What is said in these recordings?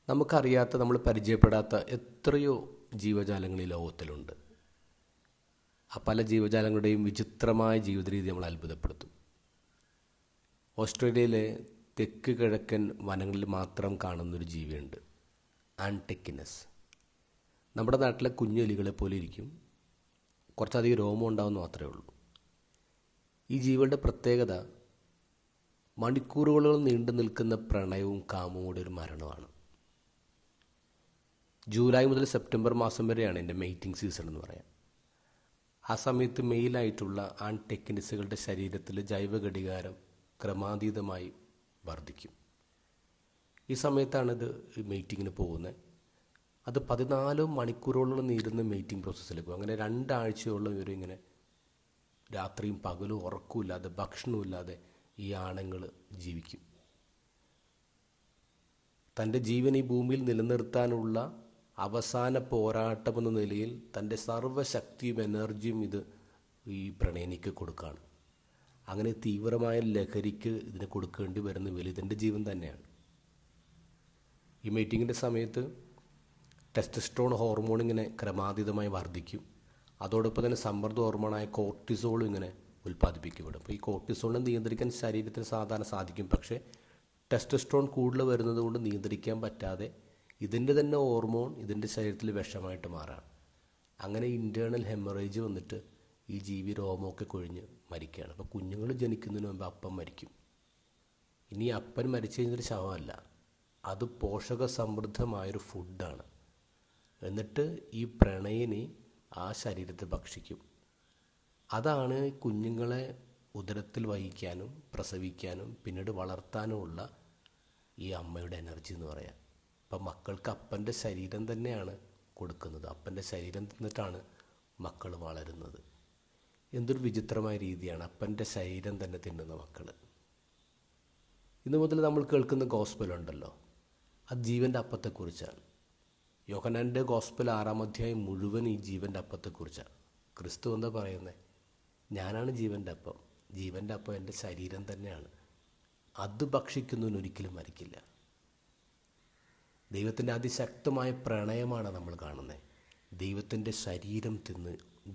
നമുക്കറിയാത്ത, നമ്മൾ പരിചയപ്പെടാത്ത എത്രയോ ജീവജാലങ്ങൾ ഈ ലോകത്തിലുണ്ട്. ആ പല ജീവജാലങ്ങളുടെയും വിചിത്രമായ ജീവിത രീതി നമ്മൾ അത്ഭുതപ്പെടുത്തും. ഓസ്ട്രേലിയയിലെ തെക്ക് കിഴക്കൻ വനങ്ങളിൽ മാത്രം കാണുന്നൊരു ജീവിയുണ്ട്, ആൻടെക്കിനസ്. നമ്മുടെ നാട്ടിലെ കുഞ്ഞു എലികളെ പോലെ ഇരിക്കും, കുറച്ചധികം രോമം ഉണ്ടാവുമെന്ന് മാത്രമേ ഉള്ളൂ. ഈ ജീവികളുടെ പ്രത്യേകത മണിക്കൂറുകളോളം നീണ്ടു നിൽക്കുന്ന പ്രണയവും കാമവും ഒരു മരണമാണ്. ജൂലൈ മുതൽ സെപ്റ്റംബർ മാസം വരെയാണ് എൻ്റെ മെയ്റ്റിംഗ് സീസൺ എന്ന് പറയാം. ആ സമയത്ത് മെയിലായിട്ടുള്ള ആൺടെക്കിനിസുകളുടെ ശരീരത്തിൽ ജൈവ ഘടികാരം ക്രമാതീതമായി വർദ്ധിക്കും. ഈ സമയത്താണിത് മെയ്റ്റിങ്ങിന് പോകുന്നത്. അത് 14 മണിക്കൂറോളം നീളുന്ന മെയ്റ്റിംഗ് പ്രോസസ്സിലേക്ക് പോകും. അങ്ങനെ 2 ആഴ്ചയോളം ഇവരിങ്ങനെ രാത്രിയും പകലും ഉറക്കമില്ലാതെ ഭക്ഷണമില്ലാതെ ഈ ആണുങ്ങൾ ജീവിക്കും. തൻ്റെ ജീവൻ ഈ ഭൂമിയിൽ നിലനിർത്താനുള്ള അവസാന പോരാട്ടമെന്ന നിലയിൽ തൻ്റെ സർവ്വശക്തിയും എനർജിയും ഇത് ഈ പ്രണയിനിക്ക് കൊടുക്കുകയാണ്. അങ്ങനെ തീവ്രമായ ലഹരിക്ക് ഇതിന് കൊടുക്കേണ്ടി വരുന്ന വില ഇതിൻ്റെ ജീവൻ തന്നെയാണ്. ഈ മീറ്റിങ്ങിൻ്റെ സമയത്ത് ടെസ്റ്റോസ്റ്ററോൺ ഹോർമോൺ ഇങ്ങനെ ക്രമാതീതമായി വർദ്ധിക്കും. അതോടൊപ്പം തന്നെ സമ്മർദ്ദ ഹോർമോണായ കോർട്ടിസോളും ഇങ്ങനെ ഉൽപ്പാദിപ്പിക്കപ്പെടും. അപ്പോൾ ഈ കോർട്ടിസോളിനെ നിയന്ത്രിക്കാൻ ശരീരത്തിന് സാധാരണ സാധിക്കും, പക്ഷേ ടെസ്റ്റോസ്റ്ററോൺ കൂടുതൽ വരുന്നത് കൊണ്ട് നിയന്ത്രിക്കാൻ പറ്റാതെ ഇതിൻ്റെ തന്നെ ഹോർമോൺ ഇതിൻ്റെ ശരീരത്തിൽ വിഷമായിട്ട് മാറാണ്. അങ്ങനെ ഇൻറ്റേർണൽ ഹെമറേജ് വന്നിട്ട് ഈ ജീവി രോമമൊക്കെ കൊഴിഞ്ഞ് മരിക്കുകയാണ്. അപ്പോൾ കുഞ്ഞുങ്ങൾ ജനിക്കുന്നതിന് മുമ്പ് അപ്പൻ മരിക്കും. ഇനി അപ്പൻ മരിച്ചു കഴിഞ്ഞൊരു ശവമല്ല, അത് പോഷക സമൃദ്ധമായൊരു ഫുഡാണ്. എന്നിട്ട് ഈ പ്രണയിനി ആ ശരീരത്തെ ഭക്ഷിക്കും. അതാണ് കുഞ്ഞുങ്ങളെ ഉദരത്തിൽ വഹിക്കാനും പ്രസവിക്കാനും പിന്നീട് വളർത്താനുമുള്ള ഈ അമ്മയുടെ എനർജി എന്ന് പറയാം. അപ്പം മക്കൾക്ക് അപ്പൻ്റെ ശരീരം തന്നെയാണ് കൊടുക്കുന്നത്. അപ്പൻ്റെ ശരീരം തിന്നിട്ടാണ് മക്കൾ വളരുന്നത്. എന്തൊരു വിചിത്രമായ രീതിയാണ്, അപ്പൻ്റെ ശരീരം തന്നെ തിന്നുന്ന മക്കൾ. ഇന്നു മുതൽ നമ്മൾ കേൾക്കുന്ന ഗോസ്പലുണ്ടല്ലോ, അത് ജീവൻ്റെ അപ്പത്തെക്കുറിച്ചാണ്. യോഹന്നാൻ്റെ ഗോസ്പൽ 6-ാം അധ്യായം മുഴുവൻ ഈ ജീവൻ്റെ അപ്പത്തെക്കുറിച്ചാണ്. ക്രിസ്തു എന്താ പറയുന്നത്? ഞാനാണ് ജീവൻ്റെ അപ്പം. ജീവൻ്റെ അപ്പം എൻ്റെ ശരീരം തന്നെയാണ്. അത് ഭക്ഷിക്കുന്നവനൊരിക്കലും മരിക്കില്ല. ദൈവത്തിൻ്റെ അതിശക്തമായ പ്രണയമാണ് നമ്മൾ കാണുന്നത്. ദൈവത്തിൻ്റെ ശരീരം തിന്ന്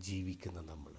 ജീവിക്കുന്ന നമ്മൾ.